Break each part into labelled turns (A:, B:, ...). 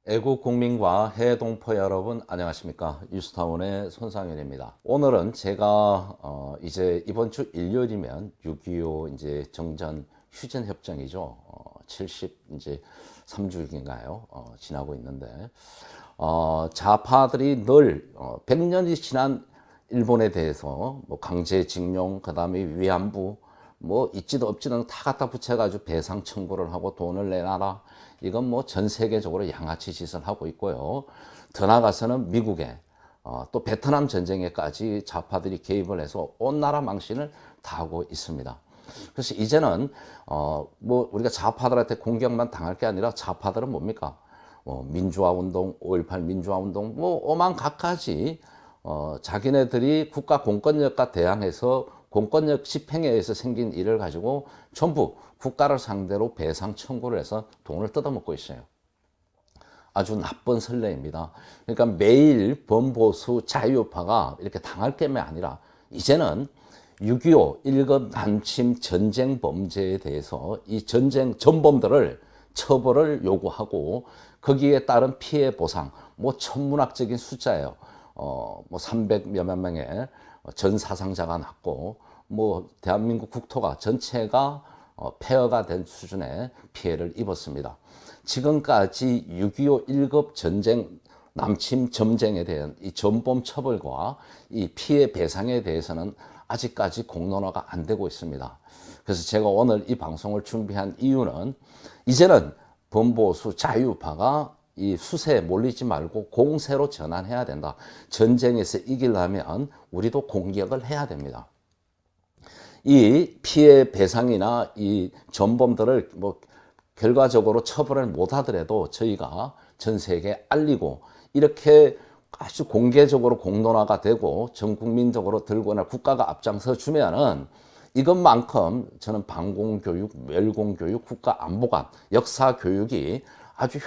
A: 애국 국민과 해외 동포 여러분 안녕하십니까. 뉴스타운의 손상현입니다. 오늘은 제가 이제 이번 주 일요일이면 6.25 이제 정전 휴전 협정이죠. 70 이제 3주기인가요? 지나고 있는데 좌파들이 늘 100년이 지난 일본에 대해서 뭐 강제징용, 그다음에 위안부, 뭐 있지도 없지도 다 갖다 붙여가지고 배상 청구를 하고 돈을 내놔라. 이건 뭐 전 세계적으로 양아치 짓을 하고 있고요. 더 나아가서는 미국에 또 베트남 전쟁에까지 좌파들이 개입을 해서 온 나라 망신을 다 하고 있습니다. 그래서 이제는 뭐 우리가 좌파들한테 공격만 당할 게 아니라 좌파들은 뭡니까? 민주화 운동, 5.18 민주화 운동, 뭐 오만 갖가지 자기네들이 국가 공권력과 대항해서 공권력 집행에 의해서 생긴 일을 가지고 전부 국가를 상대로 배상 청구를 해서 돈을 뜯어먹고 있어요. 아주 나쁜 선례입니다. 그러니까 매일 범보수 자유파가 이렇게 당할 게임이 아니라 이제는 6.25 일급 남침 전쟁 범죄에 대해서 이 전쟁 전범들을 처벌을 요구하고 거기에 따른 피해 보상, 뭐 천문학적인 숫자예요. 뭐 300여만 명의 전 사상자가 났고, 뭐 대한민국 국토가 전체가 폐허가 된 수준의 피해를 입었습니다. 지금까지 6.25 1급 전쟁 남침 전쟁에 대한 이 전범 처벌과 이 피해 배상에 대해서는 아직까지 공론화가 안 되고 있습니다. 그래서 제가 오늘 이 방송을 준비한 이유는 이제는 범보수 자유파가 이 수세에 몰리지 말고 공세로 전환해야 된다. 전쟁에서 이기려면 우리도 공격을 해야 됩니다. 이 피해 배상이나 이 전범들을 뭐 결과적으로 처벌을 못 하더라도 저희가 전 세계에 알리고 이렇게 아주 공개적으로 공론화가 되고 전 국민적으로 들거나 국가가 앞장서 주면은 이것만큼 저는 방공교육, 멸공교육, 국가안보관, 역사교육이 아주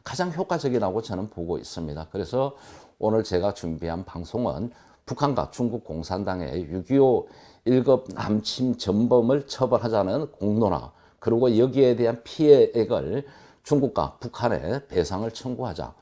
A: 가장 효과적이라고 저는 보고 있습니다. 그래서 오늘 제가 준비한 방송은 북한과 중국 공산당의 6.25 1급 남침 전범을 처벌하자는 공론화, 그리고 여기에 대한 피해액을 중국과 북한에 배상을 청구하자.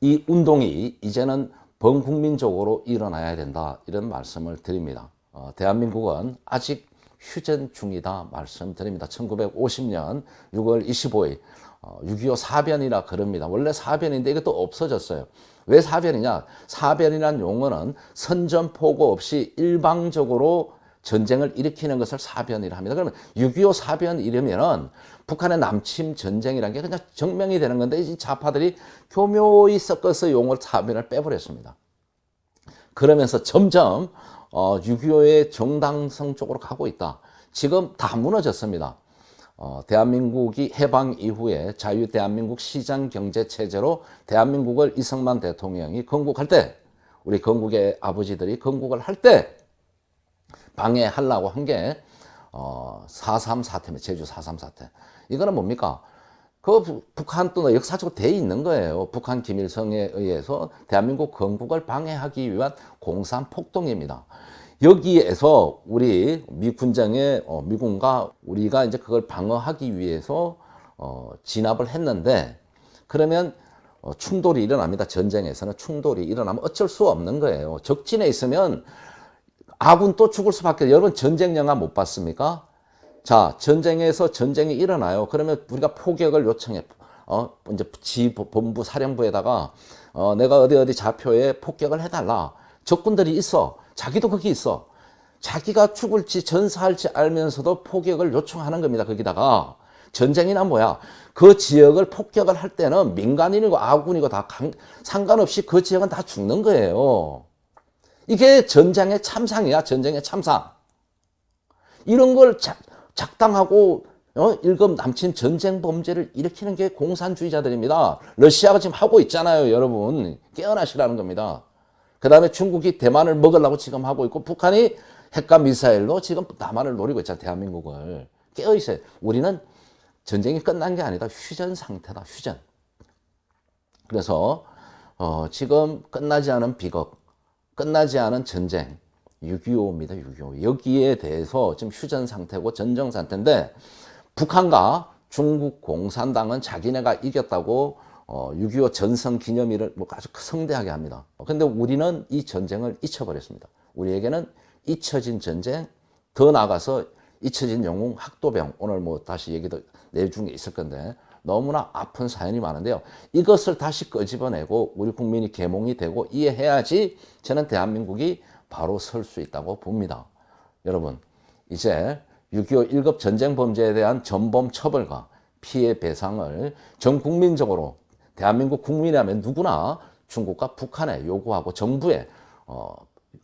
A: 이 운동이 이제는 범국민적으로 일어나야 된다, 이런 말씀을 드립니다. 대한민국은 아직 휴전 중이다 말씀드립니다. 1950년 6월 25일 6.25 사변이라 그럽니다. 원래 사변인데 이것도 없어졌어요. 왜 사변이냐? 사변이란 용어는 선전포고 없이 일방적으로 전쟁을 일으키는 것을 사변이라 합니다. 그러면 6.25 사변 이러면은 북한의 남침 전쟁이라는 게 그냥 증명이 되는 건데 이 좌파들이 교묘히 섞어서 용어를 사변을 빼버렸습니다. 그러면서 점점 6.25의 정당성 쪽으로 가고 있다. 지금 다 무너졌습니다. 대한민국이 해방 이후에 자유 대한민국 시장 경제 체제로 대한민국을 이승만 대통령이 건국할 때, 우리 건국의 아버지들이 건국을 할 때 방해하려고 한 게 4.3 사태입니다. 제주 4.3 사태. 이거는 뭡니까? 그 북한도 역사적으로 돼 있는 거예요. 북한 김일성에 의해서 대한민국 건국을 방해하기 위한 공산 폭동입니다. 여기에서 우리 미 군정의 미군과 우리가 이제 그걸 방어하기 위해서 진압을 했는데, 그러면 충돌이 일어납니다. 전쟁에서는 충돌이 일어나면 어쩔 수 없는 거예요. 적진에 있으면 아군 또 죽을 수밖에. 여러분 전쟁 영화 못 봤습니까? 자, 전쟁에서 전쟁이 일어나요. 그러면 우리가 포격을 요청해. 이제 지본부 사령부에다가 내가 어디 좌표에 폭격을 해달라. 적군들이 있어. 자기도 거기 있어. 자기가 죽을지 전사할지 알면서도 포격을 요청하는 겁니다. 거기다가 전쟁이나 뭐야. 그 지역을 폭격을 할 때는 민간인이고 아군이고 다 상관없이 그 지역은 다 죽는 거예요. 이게 전쟁의 참상이야. 전쟁의 참상. 이런 걸 작당하고 1급 남친 전쟁 범죄를 일으키는 게 공산주의자들입니다. 러시아가 지금 하고 있잖아요. 여러분 깨어나시라는 겁니다. 그 다음에 중국이 대만을 먹으려고 지금 하고 있고, 북한이 핵과 미사일로 지금 남한을 노리고 있잖아요. 대한민국을. 깨어있어요. 우리는 전쟁이 끝난 게 아니다. 휴전 상태다. 휴전. 그래서 지금 끝나지 않은 비극, 끝나지 않은 전쟁, 6.25입니다. 6.25. 여기에 대해서 지금 휴전 상태고 전정 상태인데, 북한과 중국 공산당은 자기네가 이겼다고 6.25 전胜기념일을 뭐 아주 성대하게 합니다. 근데 우리는 이 전쟁을 잊혀버렸습니다. 우리에게는 잊혀진 전쟁, 더 나아가서 잊혀진 영웅 학도병, 오늘 뭐 다시 얘기도 내중에 있을 건데 너무나 아픈 사연이 많은데요. 이것을 다시 끄집어내고 우리 국민이 계몽이 되고 이해해야지 저는 대한민국이 바로 설 수 있다고 봅니다. 여러분, 이제 6.25 1급 전쟁 범죄에 대한 전범 처벌과 피해 배상을 전 국민적으로 대한민국 국민이라면 누구나 중국과 북한에 요구하고 정부에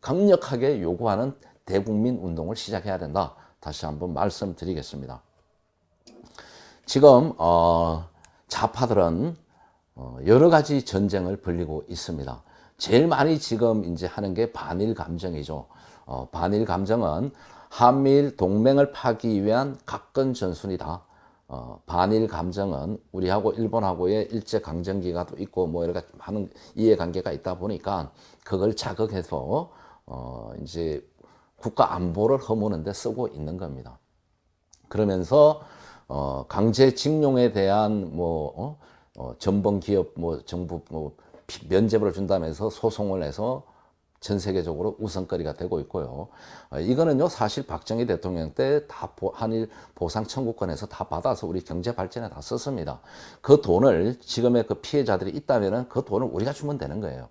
A: 강력하게 요구하는 대국민 운동을 시작해야 된다. 다시 한번 말씀드리겠습니다. 지금 좌파들은 여러 가지 전쟁을 벌이고 있습니다. 제일 많이 지금 이제 하는 게 반일 감정이죠. 반일 감정은 한미일 동맹을 파기 위한 각건 전술이다. 반일 감정은 우리하고 일본하고의 일제 강점기가 또 있고 뭐 여러 가지 많은 이해관계가 있다 보니까 그걸 자극해서 이제 국가 안보를 허무는 데 쓰고 있는 겁니다. 그러면서 강제징용에 대한 전범 기업 정부 면제부를 준다면서 소송을 해서 전 세계적으로 우선거리가 되고 있고요. 이거는요 사실 박정희 대통령 때 다 한일 보상 청구권에서 다 받아서 우리 경제 발전에 다 썼습니다. 그 돈을 지금의 그 피해자들이 있다면은 그 돈을 우리가 주면 되는 거예요.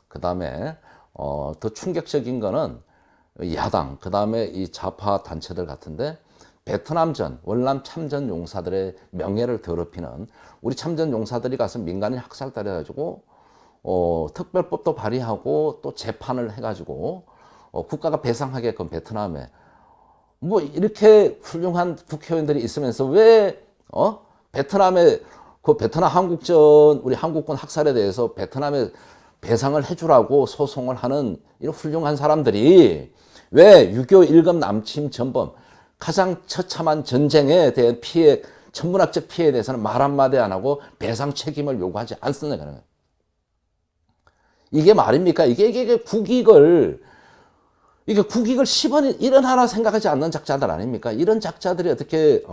A: 그 다음에 더 충격적인 거는 야당, 그 다음에 이 좌파 단체들 같은데 베트남전, 월남 참전 용사들의 명예를 더럽히는 우리 참전 용사들이 가서 민간인 학살당해가지고 특별법도 발의하고 또 재판을 해가지고 국가가 배상하게끔 베트남에 뭐 이렇게 훌륭한 국회의원들이 있으면서 왜 베트남에 그 베트남 한국전 우리 한국군 학살에 대해서 베트남에 배상을 해주라고 소송을 하는 이런 훌륭한 사람들이 왜 6.25 1급 남침 전범 가장 처참한 전쟁에 대한 피해, 천문학적 피해에 대해서는 말 한마디 안 하고 배상 책임을 요구하지 않습니다. 이게 말입니까? 이게 국익을 10원 1원 하나 생각하지 않는 작자들 아닙니까? 이런 작자들이 어떻게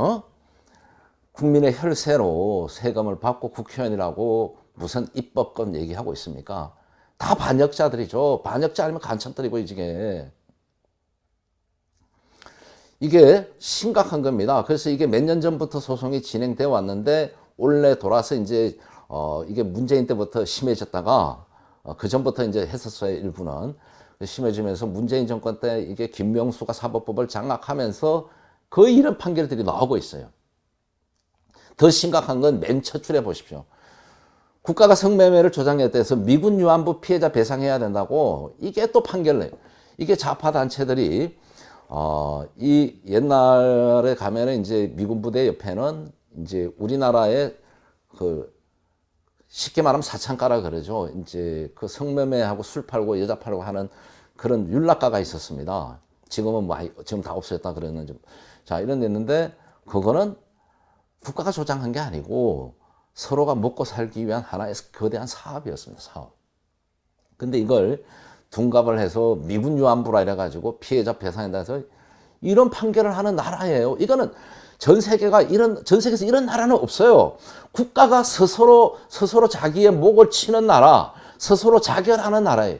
A: 국민의 혈세로 세금을 받고 국회의원이라고 무슨 입법권 얘기하고 있습니까? 다 반역자들이죠. 반역자 아니면 간첩들이고 이게 심각한 겁니다. 그래서 이게 몇 년 전부터 소송이 진행되어 왔는데 올해 돌아서 이제 이게 문재인 때부터 심해졌다가 그 전부터 이제 했었어요. 일부는 심해지면서 문재인 정권 때 이게 김명수가 사법법을 장악하면서 거의 이런 판결들이 나오고 있어요. 더 심각한 건 맨 첫 줄에 보십시오. 국가가 성매매를 조장했다 해서 미군 유안부 피해자 배상해야 된다고 이게 또 판결을 내요. 이게 좌파 단체들이 이 옛날에 가면은 이제 미군 부대 옆에는 이제 우리나라의 그 쉽게 말하면 사창가라 그러죠. 이제 그 성매매하고 술 팔고 여자 팔고 하는 그런 율락가가 있었습니다. 지금은 지금 다 없어졌다 그러는 좀. 자, 이런 데 있는데 그거는 국가가 조장한 게 아니고 서로가 먹고 살기 위한 하나의 거대한 사업이었습니다. 사업. 근데 이걸 둔갑을 해서 미군 유안부라 이래가지고 피해자 배상한다 해서 이런 판결을 하는 나라예요. 이거는 전 세계에서 이런 나라는 없어요. 국가가 스스로 자기의 목을 치는 나라, 스스로 자결하는 나라예요.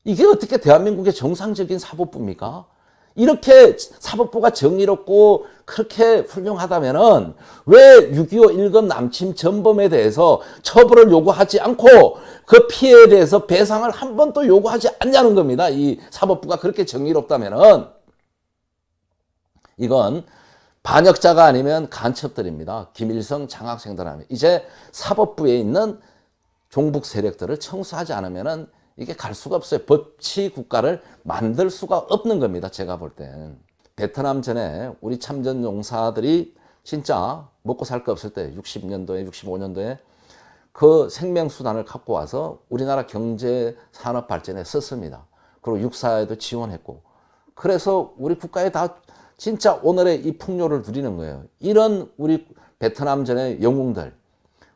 A: 이게 어떻게 대한민국의 정상적인 사법부입니까? 이렇게 사법부가 정의롭고 그렇게 훌륭하다면은 왜 6.25 1급 남침 전범에 대해서 처벌을 요구하지 않고 그 피해에 대해서 배상을 한 번도 요구하지 않냐는 겁니다. 이 사법부가 그렇게 정의롭다면은 이건 반역자가 아니면 간첩들입니다. 김일성 장학생들 하면 이제 사법부에 있는 종북 세력들을 청소하지 않으면은 이게 갈 수가 없어요. 법치 국가를 만들 수가 없는 겁니다. 제가 볼 땐. 베트남 전에 우리 참전 용사들이 진짜 먹고 살 거 없을 때 60년도에 65년도에 그 생명수단을 갖고 와서 우리나라 경제 산업 발전에 썼습니다. 그리고 육사에도 지원했고 그래서 우리 국가에 다 진짜 오늘의 이 풍요를 누리는 거예요. 이런 우리 베트남 전의 영웅들,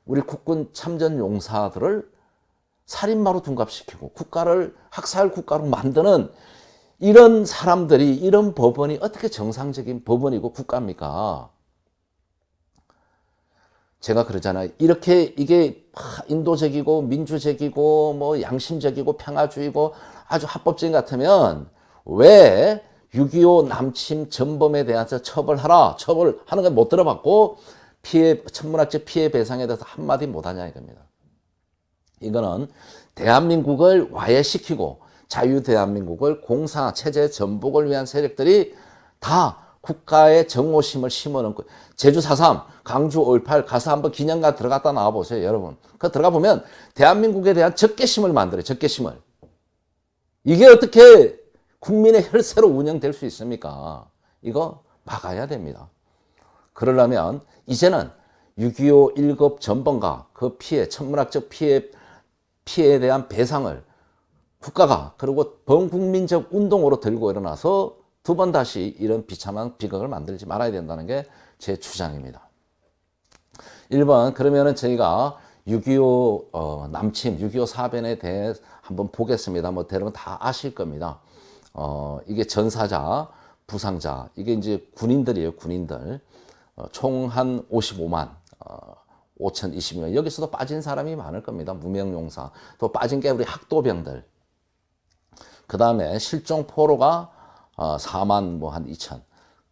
A: 우리 국군 참전 용사들을 살인마로 둔갑시키고 국가를 학살 국가로 만드는 이런 사람들이 이런 법원이 어떻게 정상적인 법원이고 국가입니까? 제가 그러잖아요. 이렇게 이게 인도적이고 민주적이고 뭐 양심적이고 평화주의고 아주 합법적인 것 같으면 왜 6.25 남침 전범에 대해서 처벌하라, 처벌하는 걸 못 들어봤고 천문학적 피해 배상에 대해서 한마디 못하냐 이겁니다. 이거는 대한민국을 와해시키고 자유대한민국을 공사 체제 전복을 위한 세력들이 다 국가의 정오심을 심어놓은 거. 제주 4.3, 강주 5.18 가서 한번 기념관 들어갔다 나와 보세요, 여러분. 그 들어가 보면 대한민국에 대한 적개심을 만들어요, 적개심을. 이게 어떻게 국민의 혈세로 운영될 수 있습니까? 이거 막아야 됩니다. 그러려면 이제는 6.25 1급 전범과 그 피해, 천문학적 피해에 대한 배상을 국가가 그리고 범국민적 운동으로 들고 일어나서 두 번 다시 이런 비참한 비극을 만들지 말아야 된다는 게 제 주장입니다. 1번, 그러면은 저희가 6.25 남침, 6.25 사변에 대해 한번 보겠습니다. 뭐 여러분 다 아실 겁니다. 이게 전사자, 부상자, 이게 이제 군인들이에요, 군인들. 총 한 55만 5,020명. 여기서도 빠진 사람이 많을 겁니다. 무명용사. 또 빠진 게 우리 학도병들. 그 다음에 실종 포로가 4만 뭐 한 2천.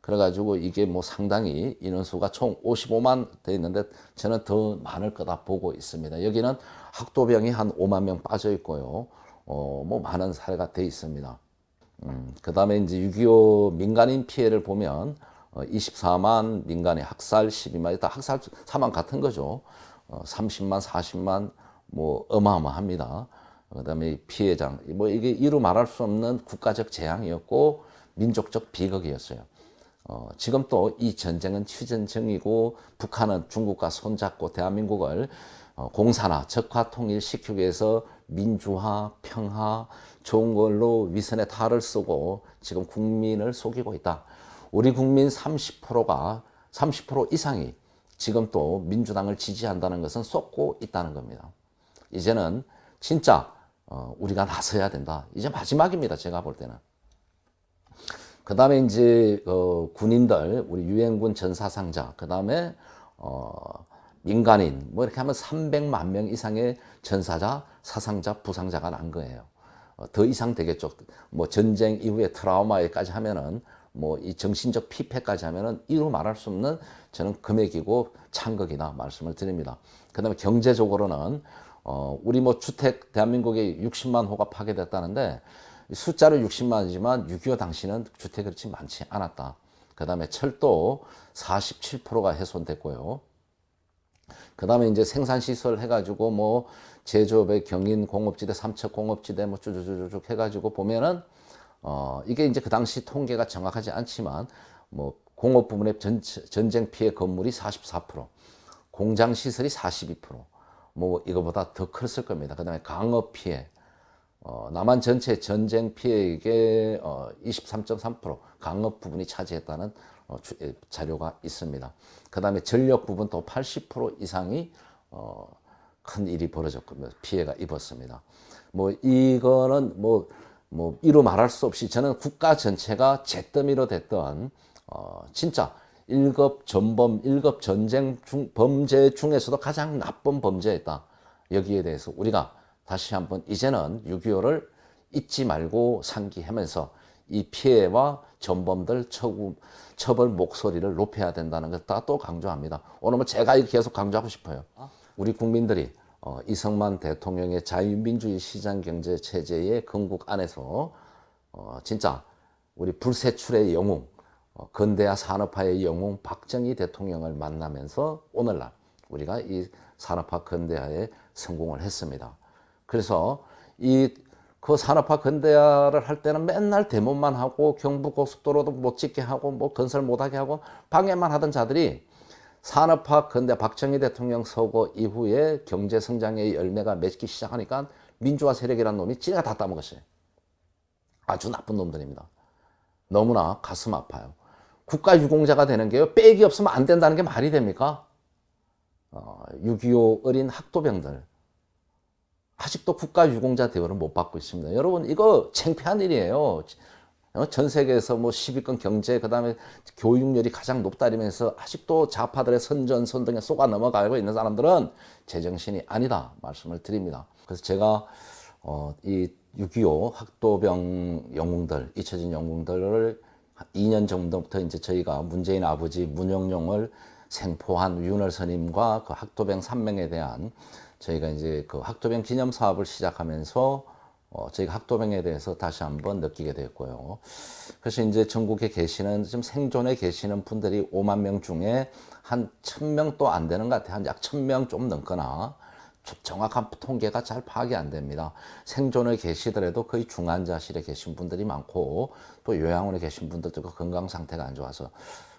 A: 그래가지고 이게 뭐 상당히 인원수가 총 55만 돼 있는데 저는 더 많을 거다 보고 있습니다. 여기는 학도병이 한 5만 명 빠져 있고요. 뭐 많은 사례가 돼 있습니다. 그 다음에 이제 6.25 민간인 피해를 보면 24만 민간인 학살 12만, 다 학살 사망 같은 거죠. 30만, 40만 뭐 어마어마합니다. 그 다음에 피해장, 뭐 이게 이루 말할 수 없는 국가적 재앙이었고 민족적 비극이었어요. 지금 또 이 전쟁은 휴전쟁이고 북한은 중국과 손잡고 대한민국을 공산화, 적화 통일시키기 위해서 민주화, 평화, 좋은 걸로 위선의 탈을 쓰고 지금 국민을 속이고 있다. 우리 국민 30%가 30% 이상이 지금 또 민주당을 지지한다는 것은 쏟고 있다는 겁니다. 이제는 진짜 우리가 나서야 된다. 이제 마지막입니다. 제가 볼 때는. 그 다음에 이제 군인들, 우리 유엔군 전사상자, 그 다음에 민간인, 뭐 이렇게 하면 300만 명 이상의 전사자, 사상자, 부상자가 난 거예요. 더 이상 되겠죠. 뭐 전쟁 이후에 트라우마에까지 하면은 뭐 이 정신적 피폐까지 하면은 이루 말할 수 없는 저는 금액이고 창극이다 말씀을 드립니다. 그 다음에 경제적으로는 우리 뭐 주택 대한민국에 60만 호가 파괴됐다는데 숫자로 60만이지만 6.25 당시는 주택이 그렇지 많지 않았다. 그 다음에 철도 47%가 훼손됐고요. 그 다음에 이제 생산시설 해가지고 뭐 제조업의 경인 공업지대, 삼척 공업지대 뭐 쭉쭉쭉 해가지고 보면은 이게 이제 그 당시 통계가 정확하지 않지만 뭐 공업 부문의 전쟁 피해 건물이 44%, 공장 시설이 42%, 뭐 이거보다 더 컸을 겁니다. 그 다음에 강업 피해, 남한 전체 전쟁 피해액의 23.3% 강업 부분이 차지했다는 자료가 있습니다. 그 다음에 전력 부분 또 80% 이상이 큰 일이 벌어졌고 피해가 입었습니다. 뭐 이거는 뭐 이루 말할 수 없이 저는 국가 전체가 잿더미로 됐던 진짜 1급 전범, 1급 전쟁 범죄 중에서도 가장 나쁜 범죄였다. 여기에 대해서 우리가 다시 한번 이제는 6.25를 잊지 말고 상기하면서 이 피해와 전범들 처벌 목소리를 높여야 된다는 것을 또 강조합니다. 오늘 뭐 제가 계속 강조하고 싶어요. 우리 국민들이 이승만 대통령의 자유민주주의 시장경제 체제의 건국 안에서 진짜 우리 불세출의 영웅, 근대화 산업화의 영웅 박정희 대통령을 만나면서 오늘날 우리가 이 산업화 근대화에 성공을 했습니다. 그래서 그 산업화 근대화를 할 때는 맨날 대모만 하고 경부고속도로도 못 짓게 하고 뭐 건설 못하게 하고 방해만 하던 자들이 산업화 근대 박정희 대통령 서거 이후에 경제 성장의 열매가 맺기 시작하니까 민주화 세력이라는 놈이 지네가 다 따먹었어요. 아주 나쁜 놈들입니다. 너무나 가슴 아파요. 국가 유공자가 되는 게요. 빽이 없으면 안 된다는 게 말이 됩니까? 6.25 어린 학도병들. 아직도 국가 유공자 대우를 못 받고 있습니다. 여러분 이거 창피한 일이에요. 전 세계에서 뭐 10위권 경제, 그 다음에 교육열이 가장 높다리면서 아직도 좌파들의 선전선동에 속아 넘어가고 있는 사람들은 제정신이 아니다 말씀을 드립니다. 그래서 제가 이 6.25 학도병 영웅들, 잊혀진 영웅들을 2년 정도부터 이제 저희가 문재인 아버지 문영룡을 생포한 윤월 스님과 그 학도병 3명에 대한 저희가 이제 그 학도병 기념 사업을 시작하면서 저희가 학도병에 대해서 다시 한번 느끼게 됐고요. 그래서 이제 전국에 계시는, 지금 생존에 계시는 분들이 5만 명 중에 한 1,000명도 안 되는 것 같아요. 한 약 1,000명 좀 넘거나 정확한 통계가 잘 파악이 안 됩니다. 생존에 계시더라도 거의 중환자실에 계신 분들이 많고 또 요양원에 계신 분들도 건강 상태가 안 좋아서,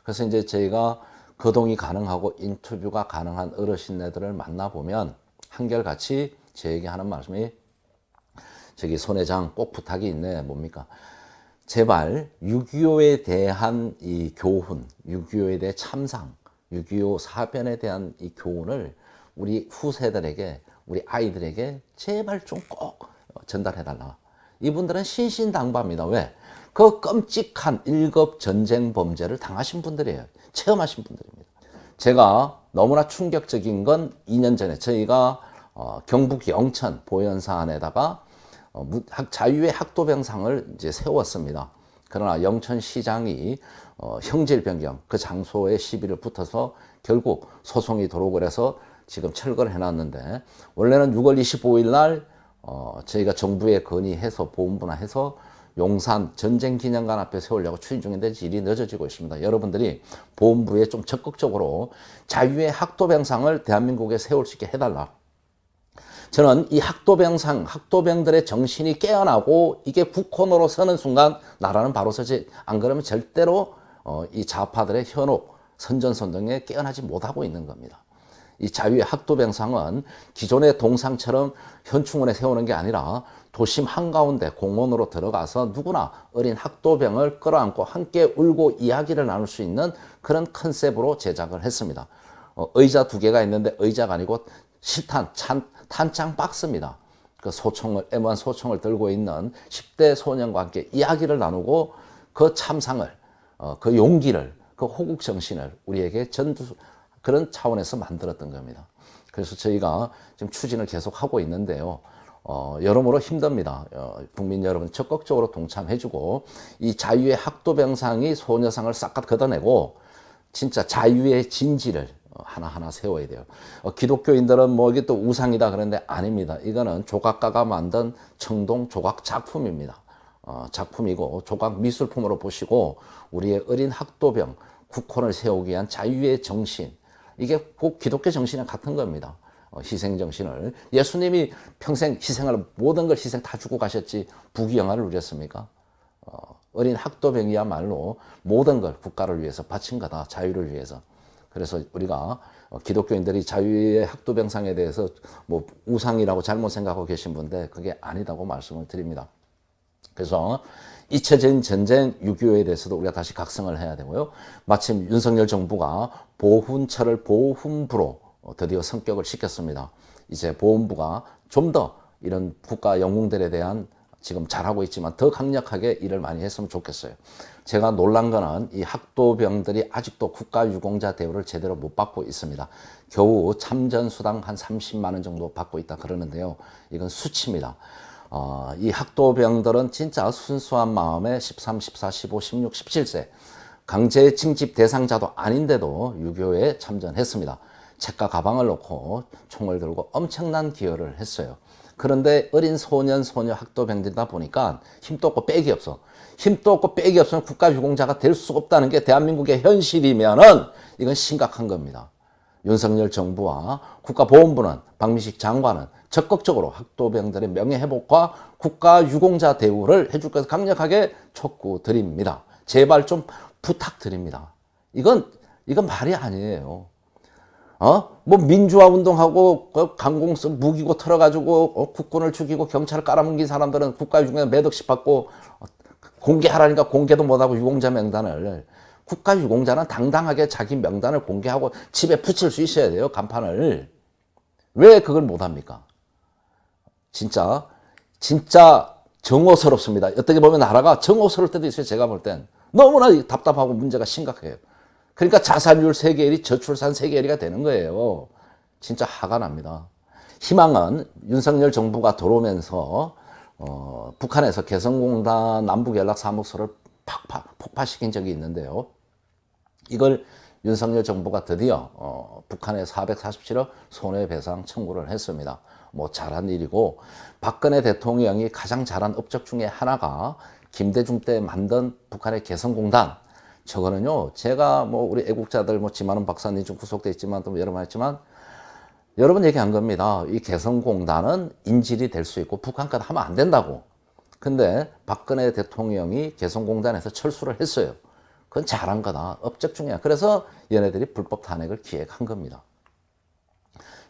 A: 그래서 이제 저희가 거동이 가능하고 인터뷰가 가능한 어르신네들을 만나보면 한결같이 저에게 하는 말씀이, 저기 손 회장 꼭 부탁이 있네. 뭡니까? 제발 6.25에 대한 이 교훈, 6.25에 대해 참상, 6.25 사변에 대한 이 교훈을 우리 후세들에게, 우리 아이들에게 제발 좀 꼭 전달해달라. 이분들은 신신당부합니다. 왜? 그 끔찍한 1급 전쟁 범죄를 당하신 분들이에요. 체험하신 분들입니다. 제가 너무나 충격적인 건 2년 전에 저희가 경북 영천 보현사안에다가 자유의 학도병상을 이제 세웠습니다. 그러나 영천시장이 형질 변경, 그 장소에 시비를 붙어서 결국 소송이 도록을 해서 지금 철거를 해놨는데, 원래는 6월 25일 날 저희가 정부에 건의해서 보훈부나 용산 전쟁기념관 앞에 세우려고 추진 중인데 일이 늦어지고 있습니다. 여러분들이 보훈부에 좀 적극적으로 자유의 학도병상을 대한민국에 세울 수 있게 해달라. 저는 이 학도병상, 학도병들의 정신이 깨어나고 이게 국호노로 서는 순간 나라는 바로 서지, 안 그러면 절대로 이 좌파들의 현혹, 선전선동에 깨어나지 못하고 있는 겁니다. 이 자유의 학도병상은 기존의 동상처럼 현충원에 세우는 게 아니라 도심 한가운데 공원으로 들어가서 누구나 어린 학도병을 끌어안고 함께 울고 이야기를 나눌 수 있는 그런 컨셉으로 제작을 했습니다. 의자 2개가 있는데 의자가 아니고 실탄, 탄창 박스입니다. 그 소총을, M1 소총을 들고 있는 10대 소년과 함께 이야기를 나누고 그 참상을, 그 용기를, 그 호국 정신을 우리에게 그런 차원에서 만들었던 겁니다. 그래서 저희가 지금 추진을 계속 하고 있는데요. 여러모로 힘듭니다. 국민 여러분 적극적으로 동참해주고 이 자유의 학도병상이 소녀상을 싹 걷어내고 진짜 자유의 진지를 하나하나 세워야 돼요. 기독교인들은 뭐 이게 또 우상이다 그러는데 아닙니다. 이거는 조각가가 만든 청동 조각 작품입니다. 작품이고 조각 미술품으로 보시고 우리의 어린 학도병, 국혼을 세우기 위한 자유의 정신, 이게 꼭 기독교 정신이랑 같은 겁니다. 희생 정신을, 예수님이 평생 희생을, 모든 걸 희생 다 주고 가셨지 부귀영화를 누렸습니까? 어린 학도병이야말로 모든 걸 국가를 위해서 바친 거다. 자유를 위해서. 그래서 우리가 기독교인들이 자유의 학도병상에 대해서 뭐 우상이라고 잘못 생각하고 계신 분들 그게 아니다고 말씀을 드립니다. 그래서 잊혀진 전쟁 6.25에 대해서도 우리가 다시 각성을 해야 되고요. 마침 윤석열 정부가 보훈처를 보훈부로 드디어 성격을 시켰습니다. 이제 보훈부가 좀 더 이런 국가 영웅들에 대한, 지금 잘하고 있지만 더 강력하게 일을 많이 했으면 좋겠어요. 제가 놀란 거는 이 학도병들이 아직도 국가유공자 대우를 제대로 못 받고 있습니다. 겨우 참전수당 한 30만 원 정도 받고 있다 그러는데요. 이건 수치입니다. 이 학도병들은 진짜 순수한 마음에 13, 14, 15, 16, 17세 강제 징집 대상자도 아닌데도 6.25에 참전했습니다. 책과 가방을 놓고 총을 들고 엄청난 기여를 했어요. 그런데 어린 소년, 소녀 학도병들이다 보니까 힘도 없고 빽이 없어. 힘도 없고 빽이 없으면 국가유공자가 될 수 없다는 게 대한민국의 현실이면은 이건 심각한 겁니다. 윤석열 정부와 국가보훈부는, 박민식 장관은 적극적으로 학도병들의 명예회복과 국가유공자 대우를 해줄 것을 강력하게 촉구드립니다. 제발 좀 부탁드립니다. 이건 말이 아니에요. 뭐 민주화 운동하고 강공성 무기고 털어가지고 국군을 죽이고 경찰을 깔아뭉긴 사람들은 국가유공자 몇 억씩 받고 공개하라니까 공개도 못하고 유공자 명단을, 국가유공자는 당당하게 자기 명단을 공개하고 집에 붙일 수 있어야 돼요. 간판을. 왜 그걸 못합니까? 진짜 정오스럽습니다. 어떻게 보면 나라가 정오스러울 때도 있어요. 제가 볼 땐. 너무나 답답하고 문제가 심각해요. 그러니까 자살률 세계 1위, 저출산 세계 1위가 되는 거예요. 진짜 화가 납니다. 희망은 윤석열 정부가 들어오면서 북한에서 개성공단 남북연락사무소를 폭파시킨 적이 있는데요. 이걸 윤석열 정부가 드디어 북한에 447억 손해배상 청구를 했습니다. 뭐 잘한 일이고, 박근혜 대통령이 가장 잘한 업적 중에 하나가 김대중 때 만든 북한의 개성공단. 저거는요, 제가 뭐 우리 애국자들 뭐 지만원 박사님 좀 구속돼 있지만 또 여러 번 했지만 여러 번 얘기한 겁니다. 이 개성공단은 인질이 될 수 있고 북한까지 하면 안 된다고. 근데 박근혜 대통령이 개성공단에서 철수를 했어요. 그건 잘한 거다. 업적 중이야. 그래서 얘네들이 불법 탄핵을 기획한 겁니다.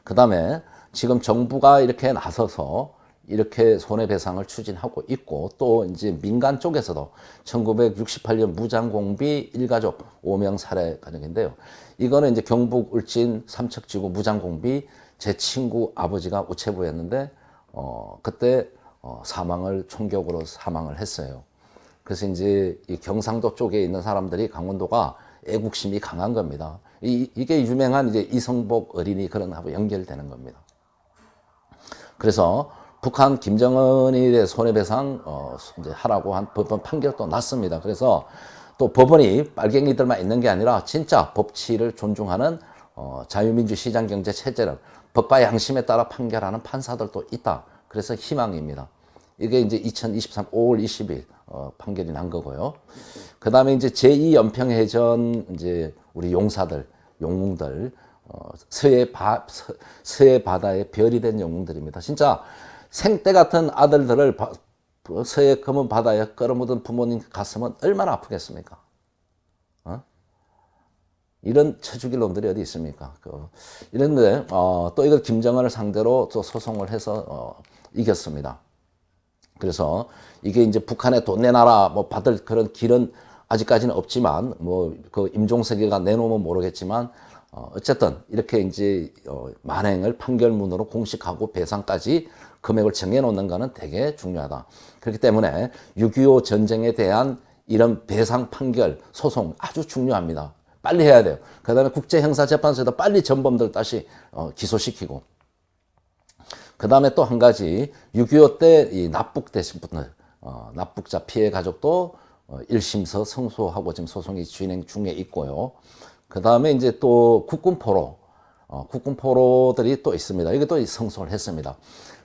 A: 그 다음에 지금 정부가 이렇게 나서서 이렇게 손해배상을 추진하고 있고, 또 이제 민간 쪽에서도 1968년 무장공비 일가족 5명 살해 가정인데요. 이거는 이제 경북 울진 삼척지구 무장공비 제 친구 아버지가 우체부였는데, 그때 총격으로 사망을 했어요. 그래서 이제 이 경상도 쪽에 있는 사람들이 강원도가 애국심이 강한 겁니다. 이게 유명한 이제 이성복 어린이 그런 하고 연결되는 겁니다. 그래서 북한 김정은에 대해 손해배상 이제 하라고 한 법원 판결도 났습니다. 그래서 또 법원이 빨갱이들만 있는 게 아니라 진짜 법치를 존중하는 자유민주 시장경제 체제를 법과 양심에 따라 판결하는 판사들도 있다. 그래서 희망입니다. 이게 이제 2023 5월 20일 판결이 난 거고요. 그 다음에 이제 제2연평해전 이제 우리 용사들, 영웅들, 서해 바다에 별이 된 영웅들입니다. 진짜 생때 같은 아들들을 서해 검은 바다에 끌어묻은 부모님 가슴은 얼마나 아프겠습니까? 이런 쳐죽일 놈들이 어디 있습니까? 이런데 또 이걸 김정은을 상대로 또 소송을 해서 이겼습니다. 그래서 이게 이제 북한에 돈 내놔라 뭐 받을 그런 길은 아직까지는 없지만 뭐 그 임종석이가 내놓으면 모르겠지만 어쨌든 이렇게 이제 만행을 판결문으로 공식하고 배상까지 금액을 정해놓는 거는 되게 중요하다. 그렇기 때문에 6.25 전쟁에 대한 이런 배상 판결 소송 아주 중요합니다. 빨리 해야 돼요. 그 다음에 국제형사재판소에도 빨리 전범들 다시 기소시키고, 그 다음에 또 한 가지 6.25 때 이 납북되신 분들, 납북자 피해 가족도 1심서 승소하고 지금 소송이 진행 중에 있고요. 그 다음에 이제 또 국군포로들이 또 있습니다. 이게 또 승소를 했습니다.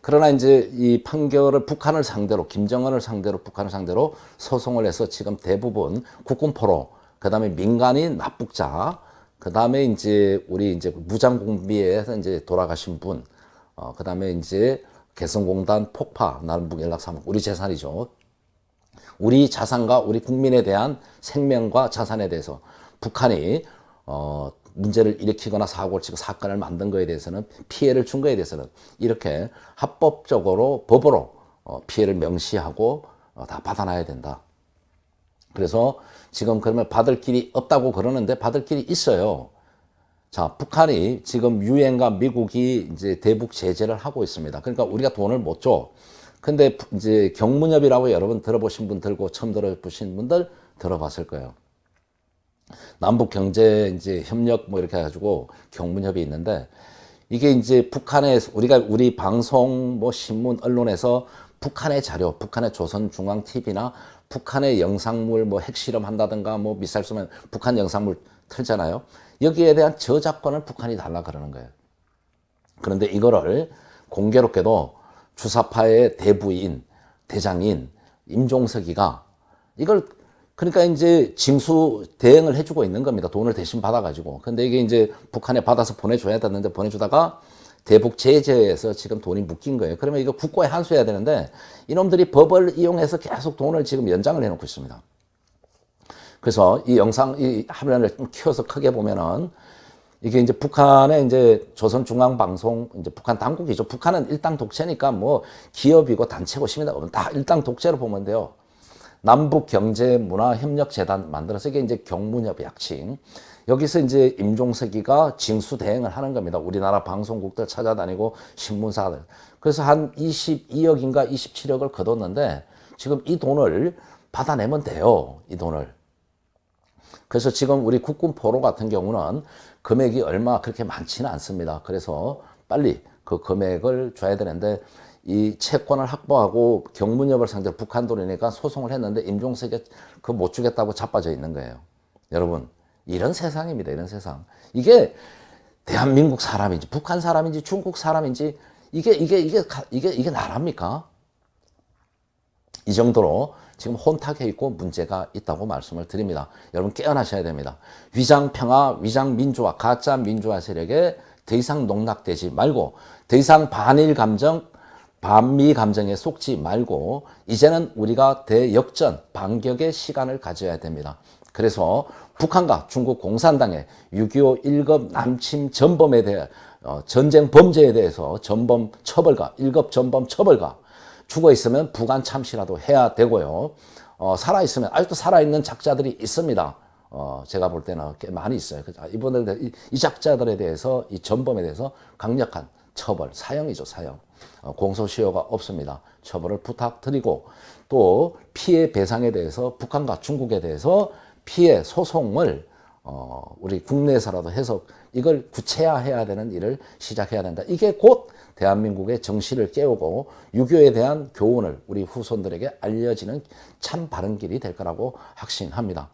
A: 그러나 이제 이 판결을 북한을 상대로, 김정은을 상대로, 북한을 상대로 소송을 해서 지금 대부분 국군포로, 그 다음에 민간인 납북자, 그 다음에 이제 우리 이제 무장공비에서 이제 돌아가신 분, 그 다음에 이제 개성공단 폭파, 남북연락사무소, 우리 재산이죠. 우리 자산과 우리 국민에 대한 생명과 자산에 대해서 북한이 문제를 일으키거나 사고를 치고 사건을 만든 거에 대해서는, 피해를 준 거에 대해서는 이렇게 합법적으로 법으로 피해를 명시하고 다 받아놔야 된다. 그래서 지금 그러면 받을 길이 없다고 그러는데 받을 길이 있어요. 자, 북한이 지금 유엔과 미국이 이제 대북 제재를 하고 있습니다. 그러니까 우리가 돈을 못 줘. 근데 이제 경무협이라고 여러분 들어보신 분 들고 처음 들어보신 분들 들어봤을 거예요. 남북 경제 이제 협력 뭐 이렇게 해가지고 경무협이 있는데, 이게 이제 북한에 우리 방송 뭐 신문 언론에서 북한의 자료, 북한의 조선중앙TV나 북한의 영상물 뭐 핵실험 한다든가 뭐 미사일 쏘면 북한 영상물 틀잖아요. 여기에 대한 저작권을 북한이 달라 그러는 거예요. 그런데 이거를 공교롭게도 주사파의 대부인, 대장인 임종석이가 이걸 그러니까 이제 징수 대행을 해주고 있는 겁니다. 돈을 대신 받아가지고. 근데 이게 이제 북한에 받아서 보내줘야 되는데 보내주다가 대북 제재에서 지금 돈이 묶인 거예요. 그러면 이거 국고에 환수해야 되는데 이놈들이 법을 이용해서 계속 돈을 지금 연장을 해놓고 있습니다. 그래서 이 영상, 이 화면을 좀 키워서 크게 보면은 이게 이제 북한의 이제 조선중앙방송, 이제 북한 당국이죠. 북한은 일당 독재니까 뭐 기업이고 단체고 시민이고 다 일당 독재로 보면 돼요. 남북경제문화협력재단 만들어서 이게 이제 경문협의 약칭. 여기서 이제 임종석이가 징수 대행을 하는 겁니다. 우리나라 방송국들 찾아다니고 신문사들. 그래서 한 22억인가 27억을 거뒀는데 지금 이 돈을 받아내면 돼요. 이 돈을. 그래서 지금 우리 국군 포로 같은 경우는 금액이 얼마 그렇게 많지는 않습니다. 그래서 빨리 그 금액을 줘야 되는데 이 채권을 확보하고 경무협을 상대로 북한 돈이니까 소송을 했는데 임종석이 그 못 주겠다고 자빠져 있는 거예요. 여러분, 이런 세상입니다. 이런 세상. 이게 대한민국 사람인지 북한 사람인지 중국 사람인지 이게 나랍니까? 이 정도로 지금 혼탁해 있고 문제가 있다고 말씀을 드립니다. 여러분 깨어나셔야 됩니다. 위장평화, 위장민주화, 가짜 민주화 세력에 더 이상 농락되지 말고 더 이상 반일 감정, 반미 감정에 속지 말고 이제는 우리가 대역전, 반격의 시간을 가져야 됩니다. 그래서 북한과 중국 공산당의 6.25 1급 남침 전범에 대해 전쟁 범죄에 대해서 전범 처벌과 1급 전범 처벌과 죽어 있으면 부관 참시라도 해야 되고요. 살아 있으면 아직도 살아 있는 작자들이 있습니다. 제가 볼 때는 꽤 많이 있어요. 이분들 이 작자들에 대해서 이 전범에 대해서 강력한 처벌, 사형이죠, 사형. 공소시효가 없습니다. 처벌을 부탁드리고 또 피해 배상에 대해서 북한과 중국에 대해서 피해 소송을 우리 국내에서라도 해서 이걸 구체화해야 되는 일을 시작해야 된다. 이게 곧 대한민국의 정신을 깨우고 유교에 대한 교훈을 우리 후손들에게 알려지는 참 바른 길이 될 거라고 확신합니다.